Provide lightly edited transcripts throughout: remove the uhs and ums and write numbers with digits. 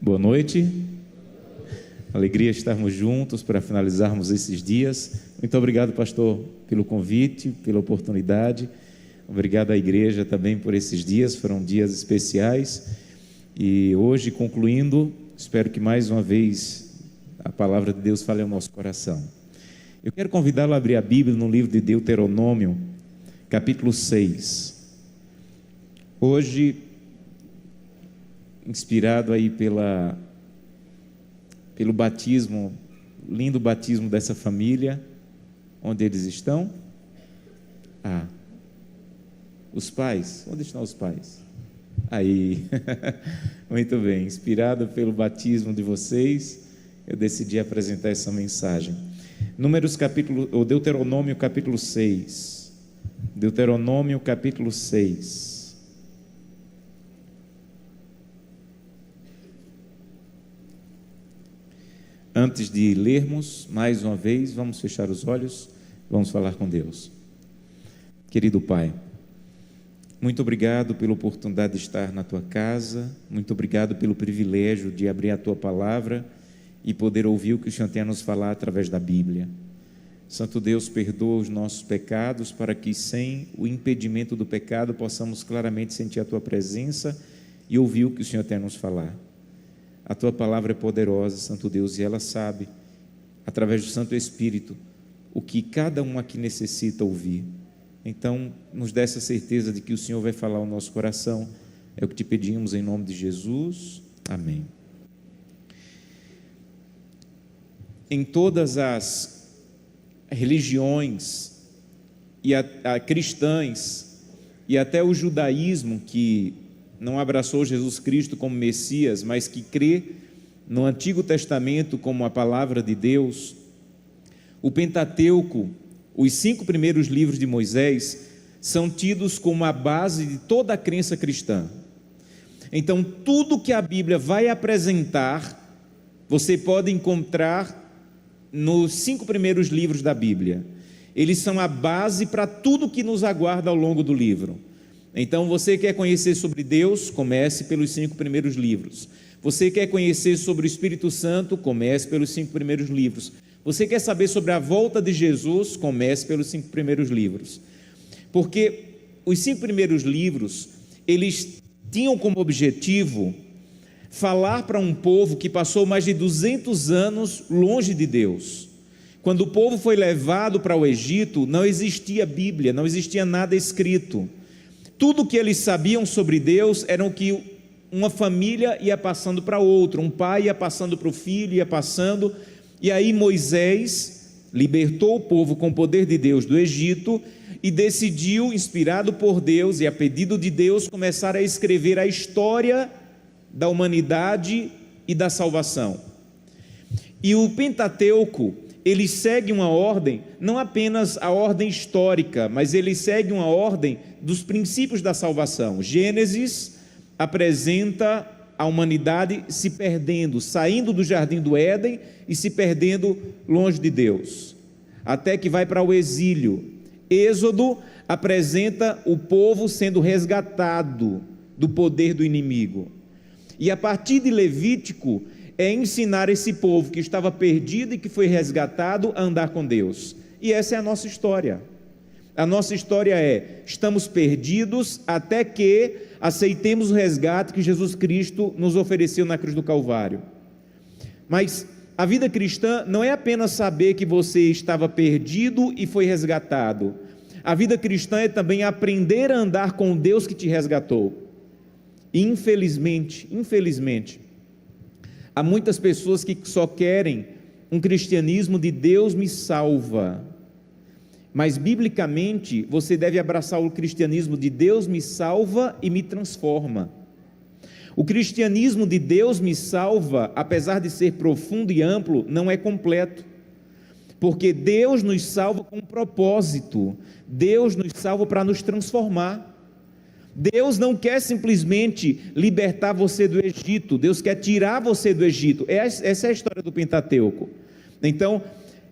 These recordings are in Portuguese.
Boa noite. Alegria estarmos juntos para finalizarmos esses dias. Muito obrigado, pastor, pelo convite, pela oportunidade. Obrigado à igreja também por esses dias, foram dias especiais. E hoje, concluindo, espero que mais uma vez a palavra de Deus fale ao nosso coração. Eu quero convidá-lo a abrir a Bíblia no livro de Deuteronômio, capítulo 6. Hoje, inspirado aí pelo batismo, lindo batismo dessa família, onde eles estão? Os pais, onde estão os pais? Aí, muito bem, inspirado pelo batismo de vocês, eu decidi apresentar essa mensagem. Deuteronômio capítulo 6, Deuteronômio capítulo 6. Antes de lermos, mais uma vez, vamos fechar os olhos, vamos falar com Deus. Querido Pai, muito obrigado pela oportunidade de estar na Tua casa, muito obrigado pelo privilégio de abrir a Tua palavra e poder ouvir o que o Senhor tem a nos falar através da Bíblia. Santo Deus, perdoa os nossos pecados para que, sem o impedimento do pecado, possamos claramente sentir a Tua presença e ouvir o que o Senhor tem a nos falar. A Tua palavra é poderosa, Santo Deus, e ela sabe, através do Santo Espírito, o que cada um aqui necessita ouvir. Então, nos dê essa certeza de que o Senhor vai falar ao nosso coração. É o que te pedimos em nome de Jesus. Amém. Em todas as religiões e cristãs e até o judaísmo, que não abraçou Jesus Cristo como Messias, mas que crê no Antigo Testamento como a palavra de Deus, o Pentateuco, os 5 primeiros livros de Moisés, são tidos como a base de toda a crença cristã. Então, tudo que a Bíblia vai apresentar, você pode encontrar nos 5 primeiros livros da Bíblia. Eles são a base para tudo que nos aguarda ao longo do livro. Então, você quer conhecer sobre Deus? Comece pelos 5 primeiros livros. Você quer conhecer sobre o Espírito Santo? Comece pelos 5 primeiros livros. Você quer saber sobre a volta de Jesus? Comece pelos 5 primeiros livros. Porque os 5 primeiros livros, eles tinham como objetivo falar para um povo que passou mais de 200 anos longe de Deus. Quando o povo foi levado para o Egito, não existia Bíblia, não existia nada escrito. Tudo que eles sabiam sobre Deus era o que uma família ia passando para outra, um pai ia passando para o filho, ia passando, e aí Moisés libertou o povo com o poder de Deus do Egito e decidiu, inspirado por Deus e a pedido de Deus, começar a escrever a história da humanidade e da salvação. E o Pentateuco, ele segue uma ordem, não apenas a ordem histórica, mas ele segue uma ordem dos princípios da salvação. Gênesis apresenta a humanidade se perdendo, saindo do jardim do Éden e se perdendo longe de Deus, até que vai para o exílio. Êxodo apresenta o povo sendo resgatado do poder do inimigo. E a partir de Levítico, é ensinar esse povo que estava perdido e que foi resgatado a andar com Deus. E essa é a nossa história. A nossa história é: estamos perdidos até que aceitemos o resgate que Jesus Cristo nos ofereceu na cruz do Calvário. Mas a vida cristã não é apenas saber que você estava perdido e foi resgatado. A vida cristã é também aprender a andar com o Deus que te resgatou. E infelizmente, há muitas pessoas que só querem um cristianismo de Deus me salva. Mas biblicamente você deve abraçar o cristianismo de Deus me salva e me transforma. O cristianismo de Deus me salva, apesar de ser profundo e amplo, não é completo. Porque Deus nos salva com um propósito. Deus nos salva para nos transformar. Deus não quer simplesmente libertar você do Egito, Deus quer tirar você do Egito. Essa é a história do Pentateuco. Então,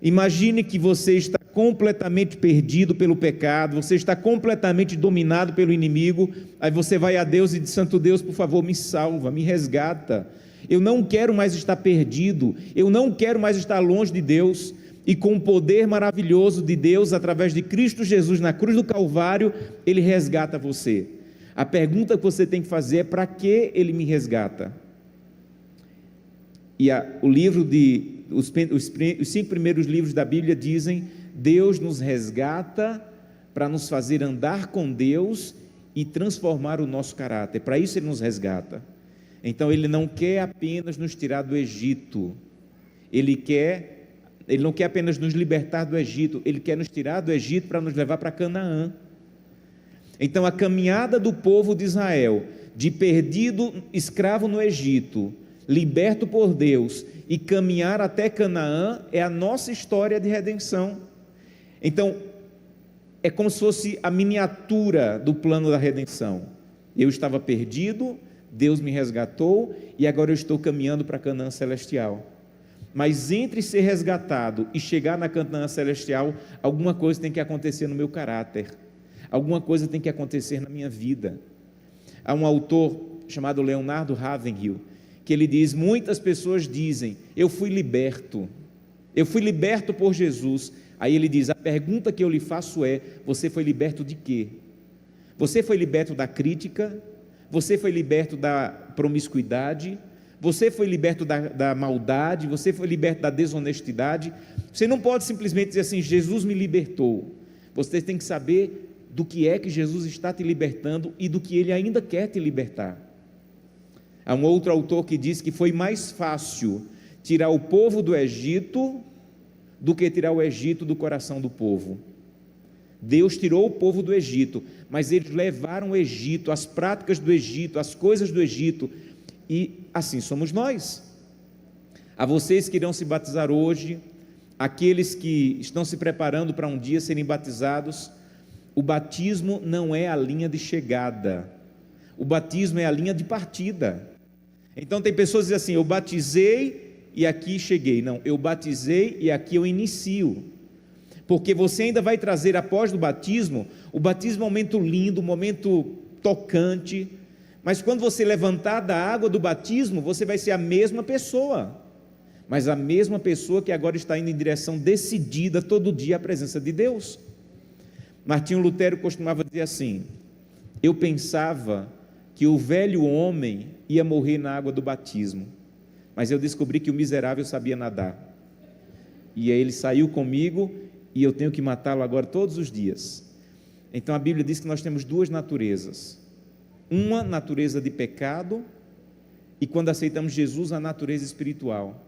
imagine que você está completamente perdido pelo pecado, você está completamente dominado pelo inimigo, aí você vai a Deus e diz: Santo Deus, por favor, me salva, me resgata. Eu não quero mais estar perdido, eu não quero mais estar longe de Deus. E com o poder maravilhoso de Deus, através de Cristo Jesus na cruz do Calvário, Ele resgata você. A pergunta que você tem que fazer é: para que Ele me resgata? E o livro os 5 primeiros livros da Bíblia dizem: Deus nos resgata para nos fazer andar com Deus e transformar o nosso caráter. Para isso Ele nos resgata. Então Ele não quer apenas nos tirar do Egito, Ele não quer apenas nos libertar do Egito, Ele quer nos tirar do Egito para nos levar para Canaã. Então a caminhada do povo de Israel, de perdido escravo no Egito, liberto por Deus e caminhar até Canaã, é a nossa história de redenção. Então é como se fosse a miniatura do plano da redenção. Eu estava perdido, Deus me resgatou e agora eu estou caminhando para Canaã celestial. Mas entre ser resgatado e chegar na Canaã celestial, alguma coisa tem que acontecer no meu caráter, alguma coisa tem que acontecer na minha vida. Há um autor chamado Leonardo Ravenhill, que ele diz: muitas pessoas dizem, eu fui liberto por Jesus. Aí ele diz: a pergunta que eu lhe faço é: você foi liberto de quê? Você foi liberto da crítica? Você foi liberto da promiscuidade? Você foi liberto da maldade? Você foi liberto da desonestidade? Você não pode simplesmente dizer assim: Jesus me libertou. Você tem que saber do que é que Jesus está te libertando e do que Ele ainda quer te libertar. Há um outro autor que diz que foi mais fácil tirar o povo do Egito do que tirar o Egito do coração do povo. Deus tirou o povo do Egito, mas eles levaram o Egito, as práticas do Egito, as coisas do Egito, e assim somos nós. A vocês que irão se batizar hoje, aqueles que estão se preparando para um dia serem batizados, o batismo não é a linha de chegada, o batismo é a linha de partida. Então tem pessoas que dizem assim: eu batizei e aqui cheguei. Não, eu batizei e aqui eu inicio, porque você ainda vai trazer após o batismo é um momento lindo, um momento tocante, mas quando você levantar da água do batismo, você vai ser a mesma pessoa, mas a mesma pessoa que agora está indo em direção decidida todo dia à presença de Deus. Martinho Lutero costumava dizer assim: eu pensava que o velho homem ia morrer na água do batismo, mas eu descobri que o miserável sabia nadar, e aí ele saiu comigo, e eu tenho que matá-lo agora todos os dias. Então a Bíblia diz que nós temos duas naturezas, uma natureza de pecado, e quando aceitamos Jesus, a natureza espiritual.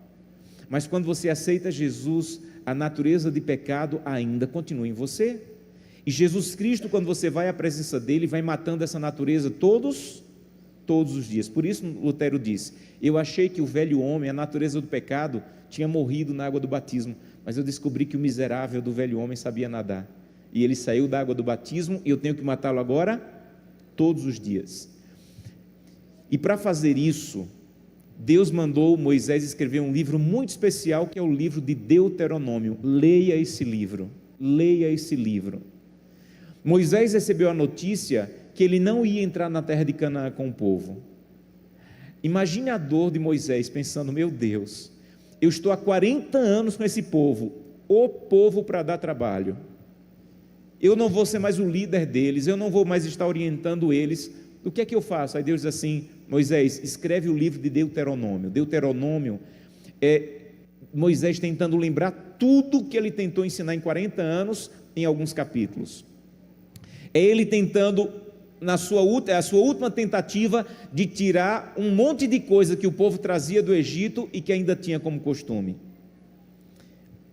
Mas quando você aceita Jesus, a natureza de pecado ainda continua em você, e Jesus Cristo, quando você vai à presença dele, vai matando essa natureza todos os dias. Por isso Lutero disse: eu achei que o velho homem, a natureza do pecado, tinha morrido na água do batismo, mas eu descobri que o miserável do velho homem sabia nadar, e ele saiu da água do batismo, e eu tenho que matá-lo agora, todos os dias. E para fazer isso, Deus mandou Moisés escrever um livro muito especial, que é o livro de Deuteronômio. Leia esse livro. Moisés recebeu a notícia que ele não ia entrar na terra de Canaã com o povo. Imagine a dor de Moisés, pensando: meu Deus, eu estou há 40 anos com esse povo, o povo para dar trabalho, eu não vou ser mais o líder deles, eu não vou mais estar orientando eles, o que é que eu faço? Aí Deus diz assim: Moisés, escreve o livro de Deuteronômio. Deuteronômio é Moisés tentando lembrar tudo que ele tentou ensinar em 40 anos, em alguns capítulos. É ele tentando, a sua última tentativa de tirar um monte de coisa que o povo trazia do Egito e que ainda tinha como costume.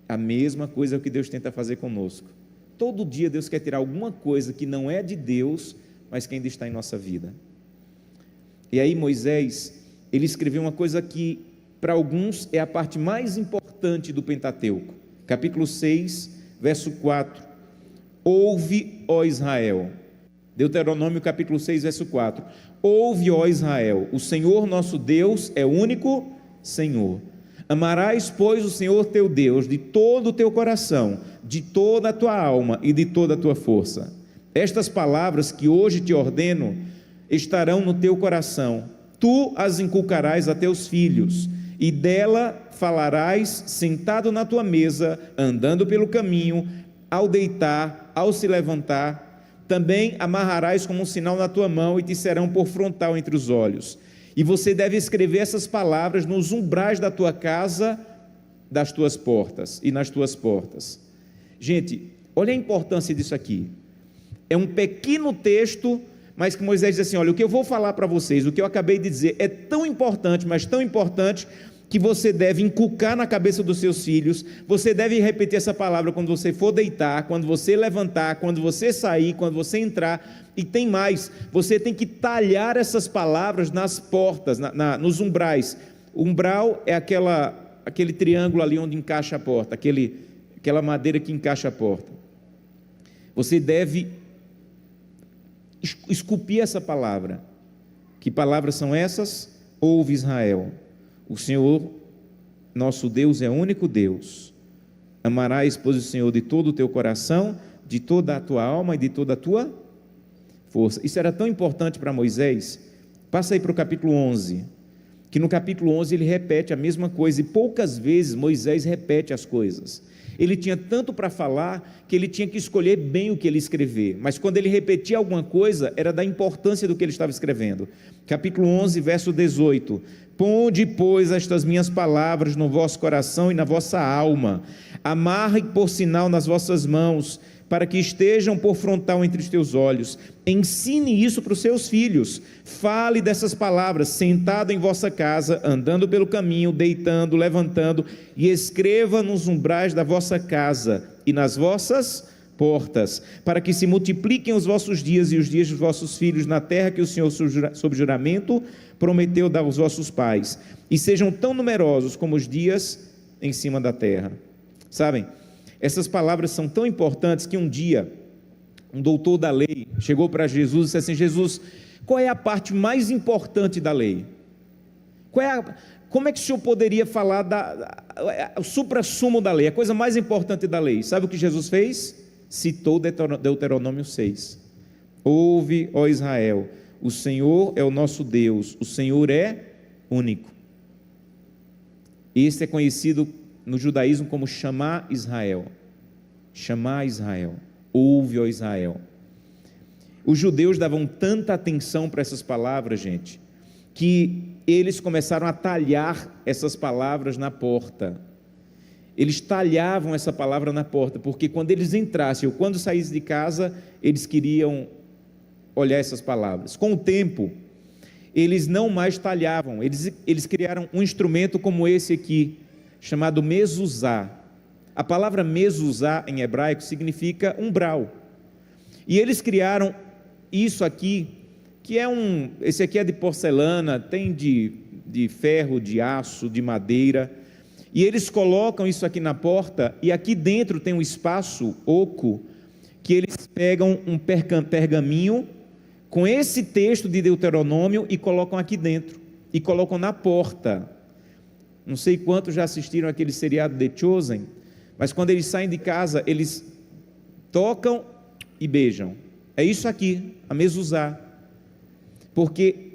A mesma coisa que Deus tenta fazer conosco. Todo dia Deus quer tirar alguma coisa que não é de Deus, mas que ainda está em nossa vida. E aí Moisés, ele escreveu uma coisa que para alguns é a parte mais importante do Pentateuco. Capítulo 6, verso 4. Ouve, ó Israel. Deuteronômio capítulo 6, verso 4. Ouve, ó Israel, o Senhor nosso Deus é o único Senhor. Amarás, pois, o Senhor teu Deus de todo o teu coração, de toda a tua alma e de toda a tua força. Estas palavras que hoje te ordeno estarão no teu coração, Tu as inculcarás a teus filhos, e dela falarás sentado na tua mesa, andando pelo caminho, ao deitar, ao se levantar. Também amarrarás como um sinal na tua mão, e te serão por frontal entre os olhos. E você deve escrever essas palavras nos umbrais da tua casa, das tuas portas e nas tuas portas. Gente, olha a importância disso aqui. É um pequeno texto, mas que Moisés diz assim: olha, o que eu vou falar para vocês, o que eu acabei de dizer é tão importante, mas tão importante, que você deve inculcar na cabeça dos seus filhos. Você deve repetir essa palavra quando você for deitar, quando você levantar, quando você sair, quando você entrar. E tem mais, você tem que talhar essas palavras nas portas, nos umbrais. O umbral é aquele triângulo ali onde encaixa a porta, aquela madeira que encaixa a porta. Você deve esculpir essa palavra. Que palavras são essas? Ouve, Israel, o Senhor nosso Deus é o único Deus. Amarás, pois, o Senhor de todo o teu coração, de toda a tua alma e de toda a tua força. Isso era tão importante para Moisés. Passa aí para o capítulo 11, que no capítulo 11 ele repete a mesma coisa, e poucas vezes Moisés repete as coisas. Ele tinha tanto para falar, que ele tinha que escolher bem o que ele escrever, mas quando ele repetia alguma coisa, era da importância do que ele estava escrevendo. Capítulo 11, verso 18: Ponde, pois, estas minhas palavras no vosso coração e na vossa alma, amarre por sinal nas vossas mãos, para que estejam por frontal entre os teus olhos. Ensine isso para os seus filhos. Fale dessas palavras, sentado em vossa casa, andando pelo caminho, deitando, levantando, e escreva nos umbrais da vossa casa e nas vossas portas, para que se multipliquem os vossos dias e os dias dos vossos filhos na terra que o Senhor, sob juramento, prometeu dar aos vossos pais, e sejam tão numerosos como os dias em cima da terra. Sabem, essas palavras são tão importantes que um dia um doutor da lei chegou para Jesus e disse assim: Jesus, qual é a parte mais importante da lei? Como é que o senhor poderia falar o suprassumo da lei, a coisa mais importante da lei? Sabe o que Jesus fez? Citou Deuteronômio 6. Ouve, ó Israel, o Senhor é o nosso Deus, o Senhor é único. Este é conhecido no judaísmo como chamar Israel. Chamar Israel. Ouve, ó Israel. Os judeus davam tanta atenção para essas palavras, gente, que eles começaram a talhar essas palavras na porta. Eles talhavam essa palavra na porta, porque quando eles entrassem ou quando saíssem de casa, eles queriam olhar essas palavras. Com o tempo, eles não mais talhavam, eles criaram um instrumento como esse aqui, chamado mezuzá. A palavra mezuzá em hebraico significa umbral, e eles criaram isso aqui, que esse aqui é de porcelana, tem de ferro, de aço, de madeira, e eles colocam isso aqui na porta, e aqui dentro tem um espaço oco, que eles pegam um pergaminho, com esse texto de Deuteronômio, e colocam aqui dentro, e colocam na porta. Não sei quantos já assistiram aquele seriado The Chosen, mas quando eles saem de casa, eles tocam e beijam. É isso aqui, a mezuzá. Porque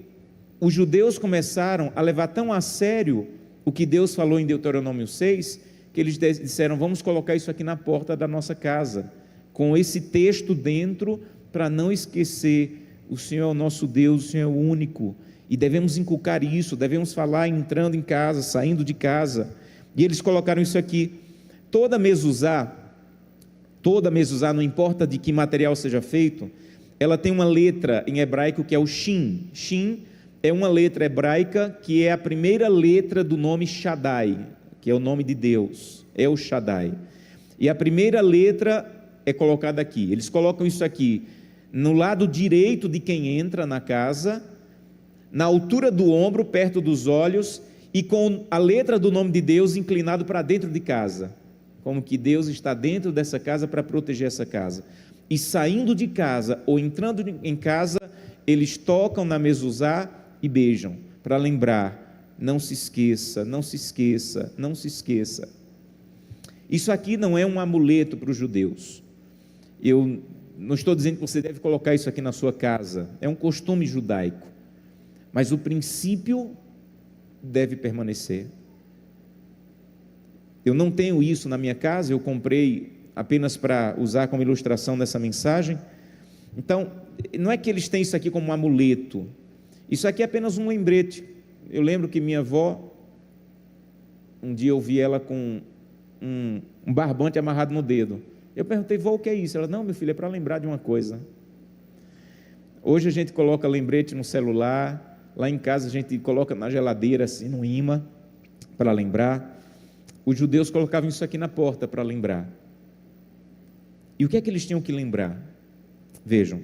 os judeus começaram a levar tão a sério o que Deus falou em Deuteronômio 6, que eles disseram: vamos colocar isso aqui na porta da nossa casa, com esse texto dentro, para não esquecer, o Senhor é o nosso Deus, o Senhor é o único, e devemos inculcar isso, devemos falar entrando em casa, saindo de casa. E eles colocaram isso aqui. Toda mezuzá, não importa de que material seja feito, ela tem uma letra em hebraico que é o Shin. Shin é uma letra hebraica que é a primeira letra do nome Shaddai, que é o nome de Deus, é o Shaddai. E a primeira letra é colocada aqui. Eles colocam isso aqui no lado direito de quem entra na casa, na altura do ombro, perto dos olhos, e com a letra do nome de Deus inclinado para dentro de casa, como que Deus está dentro dessa casa para proteger essa casa. E saindo de casa ou entrando em casa, eles tocam na mezuzá e beijam, para lembrar: não se esqueça, não se esqueça, não se esqueça. Isso aqui não é um amuleto para os judeus. Eu não estou dizendo que você deve colocar isso aqui na sua casa, é um costume judaico. mas o princípio deve permanecer. Eu não tenho isso na minha casa, eu comprei apenas para usar como ilustração dessa mensagem. Então, não é que eles têm isso aqui como um amuleto, isso aqui é apenas um lembrete. Eu lembro que minha avó, um dia eu vi ela com um barbante amarrado no dedo. Eu perguntei: vó, o que é isso? Ela: não, meu filho, é para lembrar de uma coisa. Hoje a gente coloca lembrete no celular, lá em casa a gente coloca na geladeira, assim, no imã, para lembrar. Os judeus colocavam isso aqui na porta para lembrar. E o que é que eles tinham que lembrar? Vejam,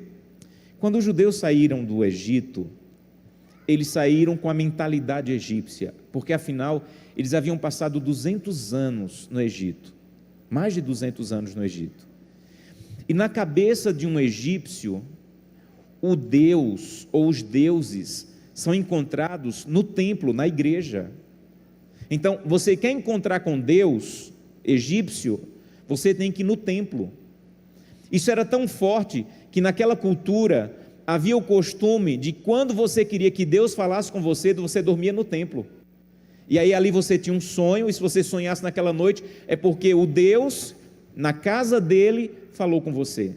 quando os judeus saíram do Egito, eles saíram com a mentalidade egípcia, porque afinal eles haviam passado 200 anos no Egito, mais de 200 anos no Egito. E na cabeça de um egípcio, o Deus ou os deuses são encontrados no templo, na igreja. Então, você quer encontrar com Deus egípcio, você tem que ir no templo. Isso era tão forte que naquela cultura havia o costume de quando você queria que Deus falasse com você dormia no templo. E aí ali você tinha um sonho, e se você sonhasse naquela noite, é porque o Deus, na casa dele, falou com você.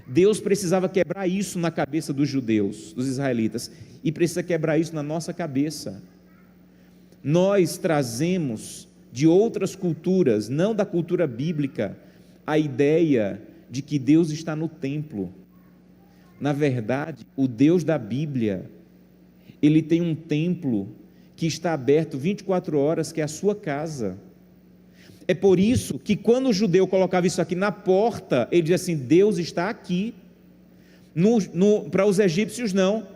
Deus precisava quebrar isso na cabeça dos judeus, dos israelitas, e precisa quebrar isso na nossa cabeça. Nós trazemos de outras culturas, não da cultura bíblica, a ideia de que Deus está no templo. Na verdade, o Deus da Bíblia, ele tem um templo que está aberto 24 horas, que é a sua casa. É por isso que quando o judeu colocava isso aqui na porta, ele dizia assim: Deus está aqui. Para os egípcios não.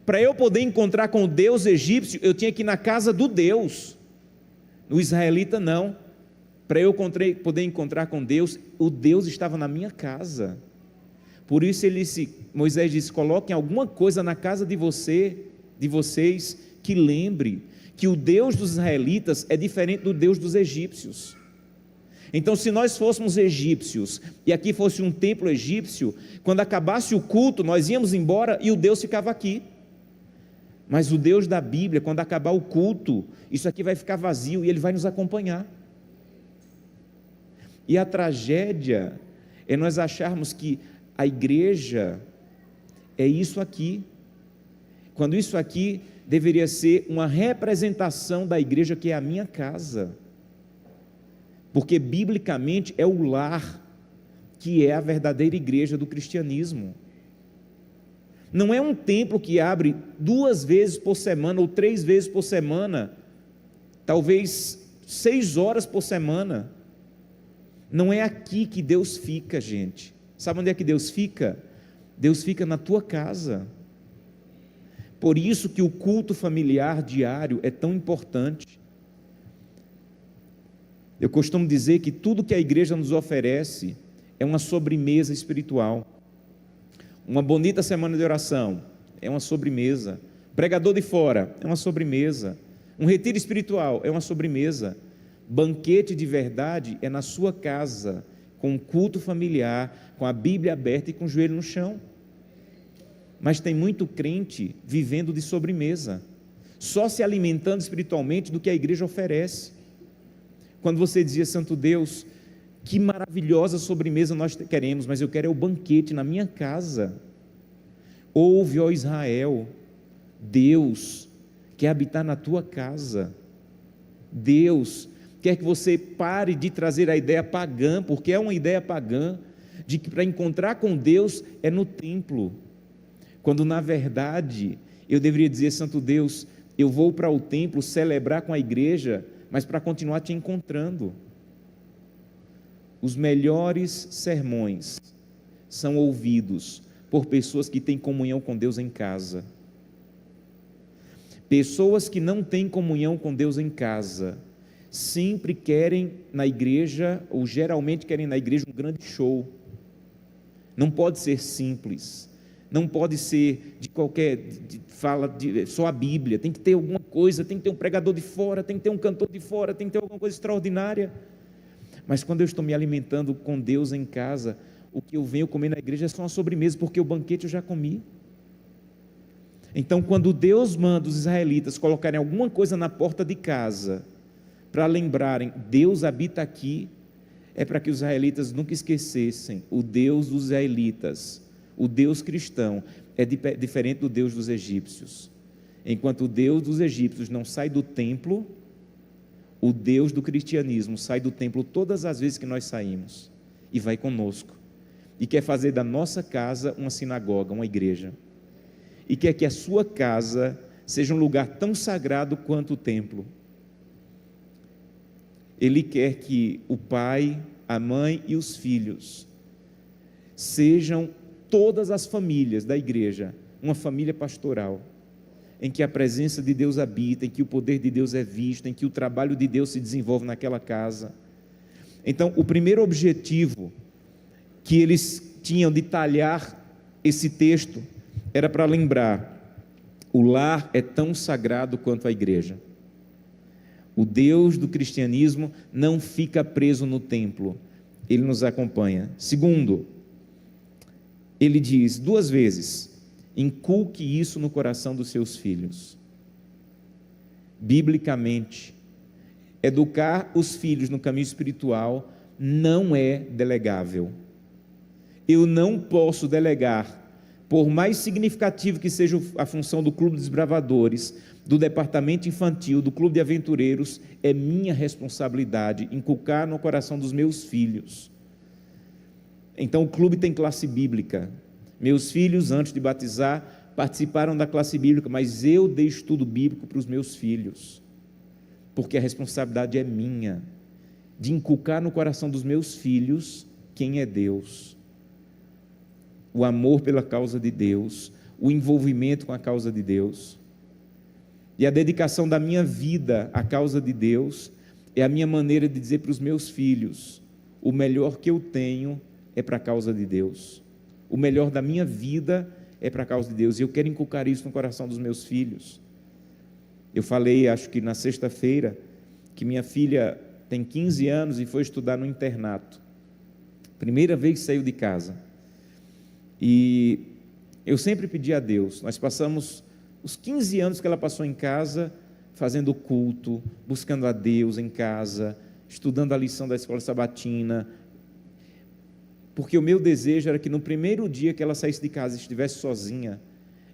Para eu poder encontrar com o Deus egípcio, eu tinha que ir na casa do Deus. No israelita não. Para eu poder encontrar com Deus, o Deus estava na minha casa. Por isso Moisés disse: coloquem alguma coisa na casa de vocês, que lembre que o Deus dos israelitas é diferente do Deus dos egípcios. Então, se nós fôssemos egípcios, e aqui fosse um templo egípcio, quando acabasse o culto, nós íamos embora e o Deus ficava aqui. Mas o Deus da Bíblia, quando acabar o culto, isso aqui vai ficar vazio e Ele vai nos acompanhar. E a tragédia é nós acharmos que a igreja é isso aqui, quando isso aqui deveria ser uma representação da igreja, que é a minha casa, porque biblicamente é o lar que é a verdadeira igreja do cristianismo. Não é um templo que abre 2 vezes por semana ou 3 vezes por semana, talvez 6 horas por semana. Não é aqui que Deus fica, gente. Sabe onde é que Deus fica? Deus fica na tua casa. Por isso que o culto familiar diário é tão importante. Eu costumo dizer que tudo que a igreja nos oferece é uma sobremesa espiritual. Uma bonita semana de oração é uma sobremesa. Pregador de fora é uma sobremesa. Um retiro espiritual é uma sobremesa. Banquete de verdade é na sua casa, com um culto familiar, com a Bíblia aberta e com o joelho no chão. Mas tem muito crente vivendo de sobremesa, só se alimentando espiritualmente do que a igreja oferece. Quando você dizia: Santo Deus, que maravilhosa sobremesa nós queremos, mas eu quero é o banquete na minha casa. Ouve, ó Israel, Deus quer habitar na tua casa. Deus quer que você pare de trazer a ideia pagã, porque é uma ideia pagã, de que para encontrar com Deus é no templo, quando na verdade eu deveria dizer: Santo Deus, eu vou para o templo celebrar com a igreja, mas para continuar te encontrando. Os melhores sermões são ouvidos por pessoas que têm comunhão com Deus em casa. Pessoas que não têm comunhão com Deus em casa sempre querem na igreja, ou geralmente querem na igreja, um grande show. Não pode ser simples, não pode ser de qualquer, só a Bíblia, tem que ter alguma coisa, tem que ter um pregador de fora, tem que ter um cantor de fora, tem que ter alguma coisa extraordinária. Mas quando eu estou me alimentando com Deus em casa, o que eu venho comer na igreja é só uma sobremesa, porque o banquete eu já comi. Então, quando Deus manda os israelitas colocarem alguma coisa na porta de casa, para lembrarem, Deus habita aqui, é para que os israelitas nunca esquecessem, o Deus dos israelitas, o Deus cristão, é diferente do Deus dos egípcios. Enquanto o Deus dos egípcios não sai do templo, o Deus do cristianismo sai do templo todas as vezes que nós saímos, e vai conosco, e quer fazer da nossa casa uma sinagoga, uma igreja, e quer que a sua casa seja um lugar tão sagrado quanto o templo. Ele quer que o pai, a mãe e os filhos sejam todas as famílias da igreja, uma família pastoral, em que a presença de Deus habita, em que o poder de Deus é visto, em que o trabalho de Deus se desenvolve naquela casa. Então, o primeiro objetivo que eles tinham de talhar esse texto era para lembrar: o lar é tão sagrado quanto a igreja. O Deus do cristianismo não fica preso no templo, Ele nos acompanha. Segundo, ele diz 2 vezes: inculque isso no coração dos seus filhos. Biblicamente, educar os filhos no caminho espiritual não é delegável. Eu não posso delegar, por mais significativo que seja a função do Clube dos Bravadores, do departamento infantil, do Clube de Aventureiros, é minha responsabilidade inculcar no coração dos meus filhos. Então o clube tem classe bíblica. Meus filhos, antes de batizar, participaram da classe bíblica, mas eu dei estudo bíblico para os meus filhos, porque a responsabilidade é minha, de inculcar no coração dos meus filhos quem é Deus, o amor pela causa de Deus, o envolvimento com a causa de Deus, e a dedicação da minha vida à causa de Deus é a minha maneira de dizer para os meus filhos: o melhor que eu tenho é para a causa de Deus, o melhor da minha vida é para a causa de Deus, e eu quero inculcar isso no coração dos meus filhos. Eu falei, acho que na sexta-feira, que minha filha tem 15 anos e foi estudar no internato, primeira vez que saiu de casa, e eu sempre pedi a Deus, nós passamos os 15 anos que ela passou em casa, fazendo culto, buscando a Deus em casa, estudando a lição da escola sabatina, porque o meu desejo era que no primeiro dia que ela saísse de casa e estivesse sozinha,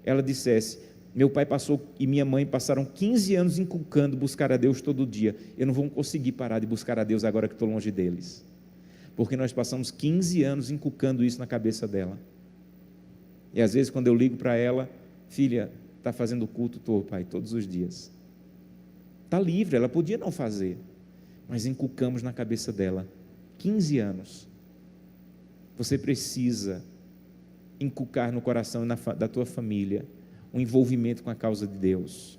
ela dissesse: meu pai passou e minha mãe passaram 15 anos inculcando buscar a Deus todo dia, eu não vou conseguir parar de buscar a Deus agora que estou longe deles, porque nós passamos 15 anos inculcando isso na cabeça dela. E às vezes quando eu ligo para ela: filha, está fazendo culto? Estou, pai, todos os dias. Está livre, ela podia não fazer, mas inculcamos na cabeça dela, 15 anos. Você precisa inculcar no coração da tua família um envolvimento com a causa de Deus.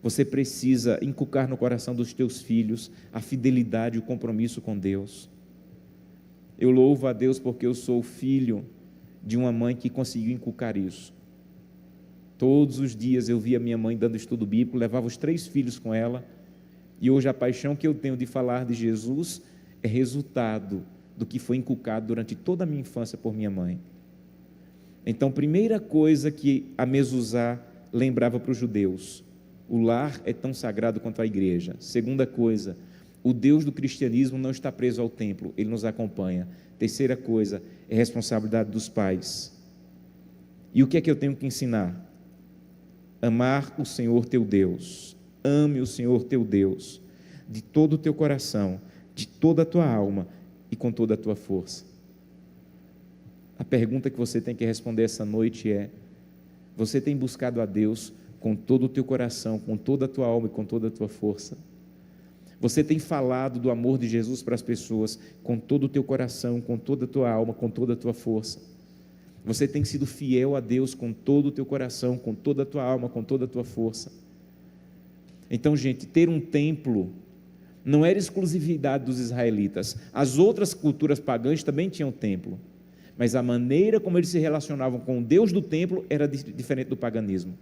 Você precisa inculcar no coração dos teus filhos a fidelidade e o compromisso com Deus. Eu louvo a Deus porque eu sou filho de uma mãe que conseguiu inculcar isso. Todos os dias eu via minha mãe dando estudo bíblico, levava os 3 filhos com ela, e hoje a paixão que eu tenho de falar de Jesus é resultado do que foi inculcado durante toda a minha infância por minha mãe. Então, primeira coisa que a Mezuzá lembrava para os judeus: o lar é tão sagrado quanto a igreja. Segunda coisa, o Deus do cristianismo não está preso ao templo, Ele nos acompanha. Terceira coisa, é responsabilidade dos pais. E o que é que eu tenho que ensinar? Amar o Senhor teu Deus. Ame o Senhor teu Deus de todo o teu coração, de toda a tua alma e com toda a tua força. A pergunta que você tem que responder essa noite é: você tem buscado a Deus com todo o teu coração, com toda a tua alma e com toda a tua força? Você tem falado do amor de Jesus para as pessoas com todo o teu coração, com toda a tua alma, com toda a tua força? Você tem sido fiel a Deus com todo o teu coração, com toda a tua alma, com toda a tua força? Então, gente, ter um templo não era exclusividade dos israelitas. As outras culturas pagãs também tinham templo, mas a maneira como eles se relacionavam com o Deus do templo era diferente do paganismo.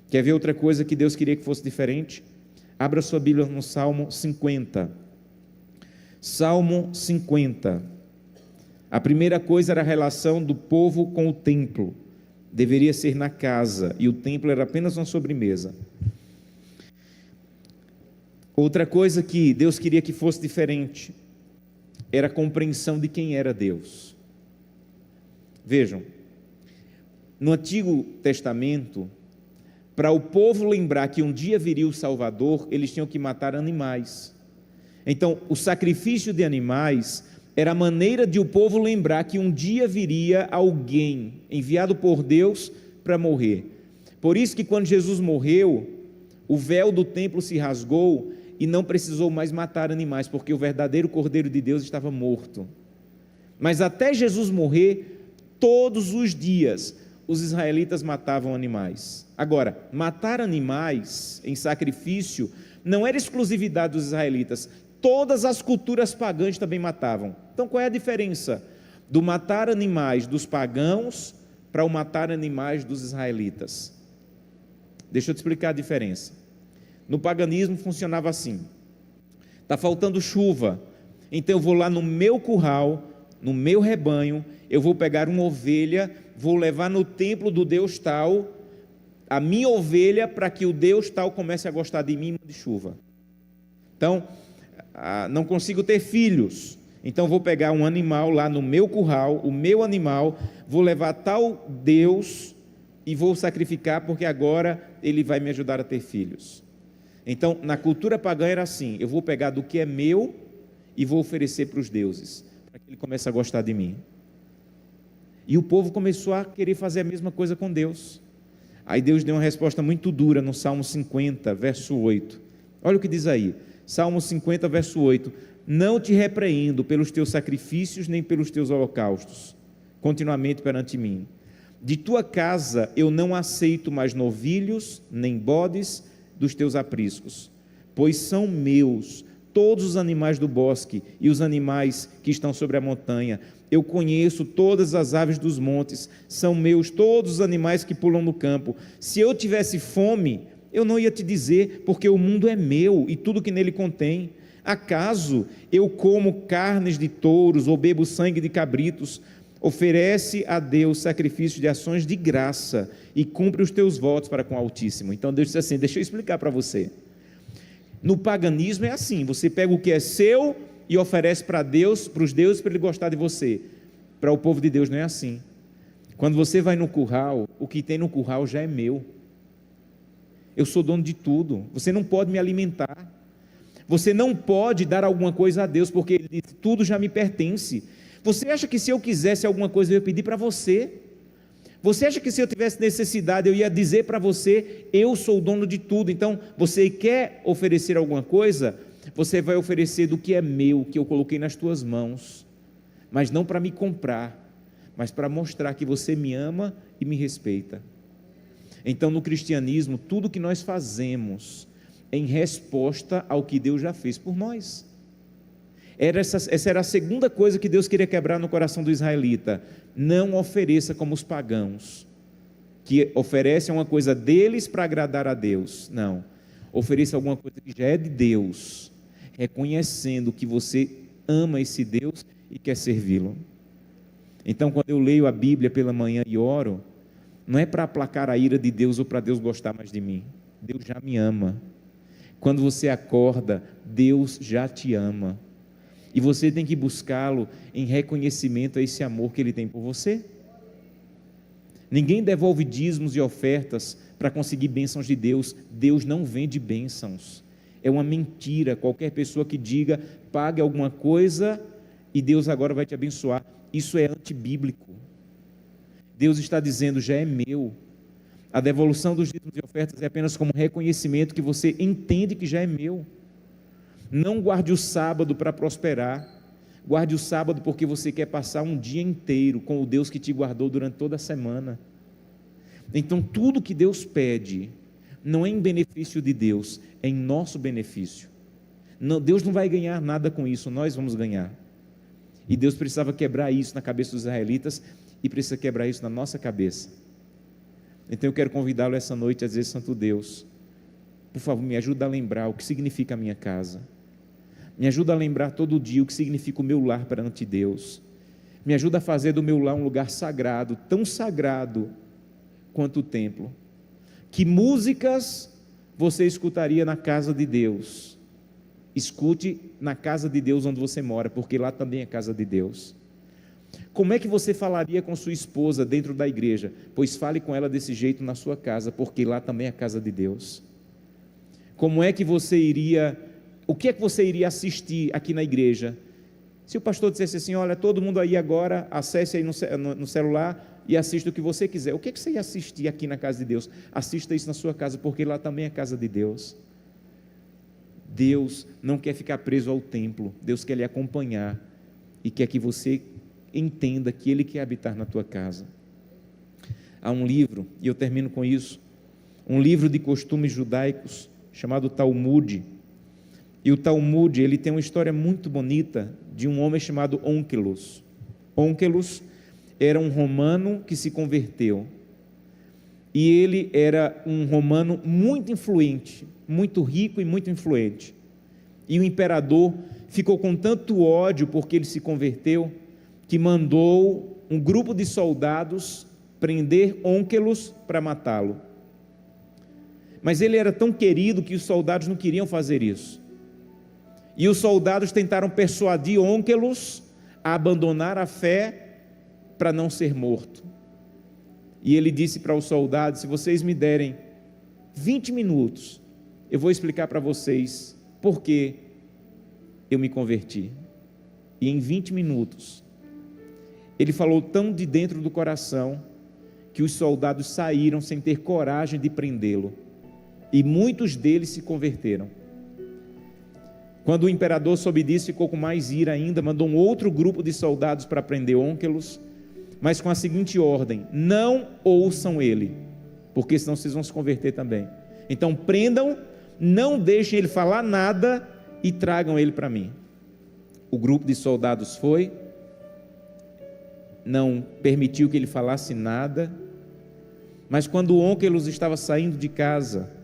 Quer ver outra coisa que Deus queria que fosse diferente? Abra sua Bíblia no Salmo 50. Salmo 50. A primeira coisa era a relação do povo com o templo. deveria ser na casa, e o templo era apenas uma sobremesa. Outra coisa que Deus queria que fosse diferente era a compreensão de quem era Deus. Vejam, no Antigo Testamento, para o povo lembrar que um dia viria o Salvador, eles tinham que matar animais. Então, o sacrifício de animais era a maneira de o povo lembrar que um dia viria alguém enviado por Deus para morrer. Por isso que quando Jesus morreu, o véu do templo se rasgou e não precisou mais matar animais, porque o verdadeiro Cordeiro de Deus estava morto. Mas até Jesus morrer, todos os dias, os israelitas matavam animais. Agora, matar animais em sacrifício não era exclusividade dos israelitas, todas as culturas pagãs também matavam. Então qual é a diferença do matar animais dos pagãos para o matar animais dos israelitas? Deixa eu te explicar a diferença. No paganismo funcionava assim: está faltando chuva, então eu vou lá no meu curral, no meu rebanho, eu vou pegar uma ovelha, vou levar no templo do Deus tal, a minha ovelha, para que o Deus tal comece a gostar de mim de chuva. Então, não consigo ter filhos, então vou pegar um animal lá no meu curral, o meu animal, vou levar tal Deus e vou sacrificar, porque agora ele vai me ajudar a ter filhos. Então, na cultura pagã era assim: eu vou pegar do que é meu e vou oferecer para os deuses, para que ele comece a gostar de mim. E o povo começou a querer fazer a mesma coisa com Deus. Aí Deus deu uma resposta muito dura no Salmo 50, verso 8. Olha o que diz aí, Salmo 50, verso 8: não te repreendo pelos teus sacrifícios, nem pelos teus holocaustos, continuamente perante mim. De tua casa eu não aceito mais novilhos, nem bodes dos teus apriscos, pois são meus todos os animais do bosque e os animais que estão sobre a montanha. Eu conheço todas as aves dos montes, são meus todos os animais que pulam no campo. Se eu tivesse fome, eu não ia te dizer, porque o mundo é meu e tudo que nele contém. Acaso eu como carnes de touros ou bebo sangue de cabritos? Oferece a Deus sacrifício de ações de graça e cumpre os teus votos para com o Altíssimo. Então Deus disse assim: deixa eu explicar para você. No paganismo é assim: você pega o que é seu e oferece para Deus, para os deuses, para ele gostar de você. Para o povo de Deus não é assim. Quando você vai no curral, o que tem no curral já é meu. Eu sou dono de tudo. Você não pode me alimentar. Você não pode dar alguma coisa a Deus, porque ele disse: tudo já me pertence. Você acha que se eu quisesse alguma coisa eu ia pedir para você? Você acha que se eu tivesse necessidade eu ia dizer para você: eu sou o dono de tudo? Então, você quer oferecer alguma coisa? Você vai oferecer do que é meu, que eu coloquei nas tuas mãos, mas não para me comprar, mas para mostrar que você me ama e me respeita. Então, no cristianismo, tudo que nós fazemos é em resposta ao que Deus já fez por nós. Essa era a segunda coisa que Deus queria quebrar no coração do israelita: não ofereça como os pagãos, que oferecem uma coisa deles para agradar a Deus. Não, ofereça alguma coisa que já é de Deus, reconhecendo que você ama esse Deus e quer servi-lo. Então, quando eu leio a Bíblia pela manhã e oro, não é para aplacar a ira de Deus ou para Deus gostar mais de mim. Deus já me ama. Quando você acorda, Deus já te ama. E você tem que buscá-lo em reconhecimento a esse amor que Ele tem por você. Ninguém devolve dízimos e ofertas para conseguir bênçãos de Deus. Deus não vende bênçãos. É uma mentira. Qualquer pessoa que diga: pague alguma coisa e Deus agora vai te abençoar, isso é antibíblico. Deus está dizendo: já é meu. A devolução dos dízimos e ofertas é apenas como reconhecimento que você entende que já é meu. Não guarde o sábado para prosperar. Guarde o sábado porque você quer passar um dia inteiro com o Deus que te guardou durante toda a semana. Então, tudo que Deus pede não é em benefício de Deus, é em nosso benefício. Não, Deus não vai ganhar nada com isso, nós vamos ganhar. E Deus precisava quebrar isso na cabeça dos israelitas e precisa quebrar isso na nossa cabeça. Então eu quero convidá-lo essa noite a dizer: Santo Deus, por favor, me ajuda a lembrar o que significa a minha casa. Me ajuda a lembrar todo dia o que significa o meu lar perante Deus. Me ajuda a fazer do meu lar um lugar sagrado, tão sagrado, quanto o templo. Que músicas você escutaria na casa de Deus? Escute na casa de Deus onde você mora, porque lá também é casa de Deus. Como é que você falaria com sua esposa dentro da igreja? Pois fale com ela desse jeito na sua casa, porque lá também é casa de Deus. Como é que você iria, o que é que você iria assistir aqui na igreja? Se o pastor dissesse assim, olha, todo mundo aí agora, acesse aí no celular e assista o que você quiser. O que é que você ia assistir aqui na casa de Deus? Assista isso na sua casa, porque lá também é casa de Deus. Deus não quer ficar preso ao templo, Deus quer lhe acompanhar e quer que você entenda que Ele quer habitar na tua casa. Há um livro, e eu termino com isso, um livro de costumes judaicos, chamado Talmud, e o Talmud, ele tem uma história muito bonita, de um homem chamado Onkelos. Onkelos era um romano que se converteu, e ele era um romano muito influente, muito rico e muito influente, e o imperador ficou com tanto ódio porque ele se converteu, que mandou um grupo de soldados prender Onkelos para matá-lo. Mas ele era tão querido que os soldados não queriam fazer isso. E os soldados tentaram persuadir Onkelos a abandonar a fé para não ser morto. E ele disse para os soldados, se vocês me derem 20 minutos, eu vou explicar para vocês por que eu me converti. E em 20 minutos, ele falou tão de dentro do coração, que os soldados saíram sem ter coragem de prendê-lo. E muitos deles se converteram. Quando o imperador soube disso, ficou com mais ira ainda, mandou um outro grupo de soldados para prender Onkelos, mas com a seguinte ordem: não ouçam ele, porque senão vocês vão se converter também. Então prendam, não deixem ele falar nada e tragam ele para mim. O grupo de soldados foi, não permitiu que ele falasse nada, mas quando o Onkelos estava saindo de casa,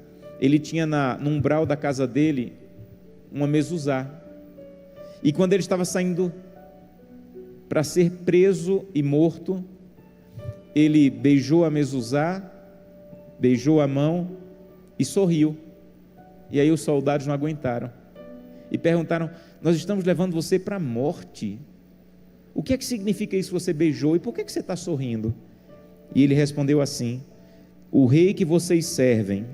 ele tinha no umbral da casa dele uma mezuzá, e quando ele estava saindo para ser preso e morto, ele beijou a mezuzá, beijou a mão e sorriu. E aí os soldados não aguentaram e perguntaram: nós estamos levando você para a morte, o que é que significa isso que você beijou e por que você está sorrindo? E ele respondeu assim: o rei que vocês servem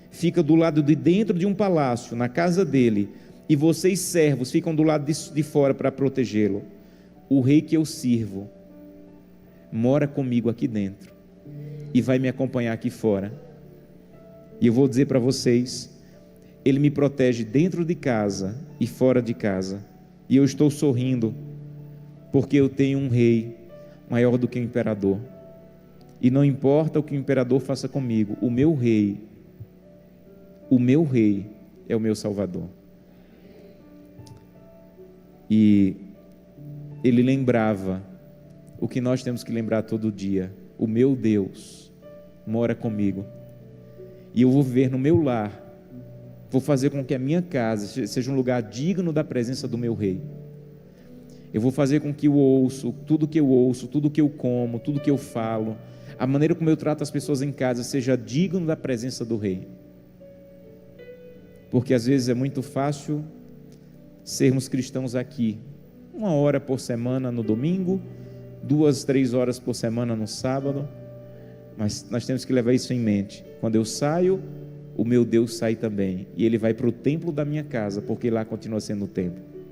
fica do lado de dentro de um palácio, na casa dele, e vocês servos ficam do lado de fora para protegê-lo. O rei que eu sirvo mora comigo aqui dentro e vai me acompanhar aqui fora. E eu vou dizer para vocês, ele me protege dentro de casa e fora de casa, e eu estou sorrindo porque eu tenho um rei maior do que o imperador, e não importa o que o imperador faça comigo, o meu rei é o meu Salvador. E ele lembrava o que nós temos que lembrar todo dia: o meu Deus mora comigo, e eu vou viver no meu lar, vou fazer com que a minha casa seja um lugar digno da presença do meu rei. Eu vou fazer com que eu ouço, tudo que eu como, tudo que eu falo, a maneira como eu trato as pessoas em casa seja digno da presença do rei. Porque às vezes é muito fácil sermos cristãos aqui, 1 hora por semana no domingo, 2, 3 horas por semana no sábado, mas nós temos que levar isso em mente. Quando eu saio, o meu Deus sai também, e Ele vai para o templo da minha casa, porque lá continua sendo o templo.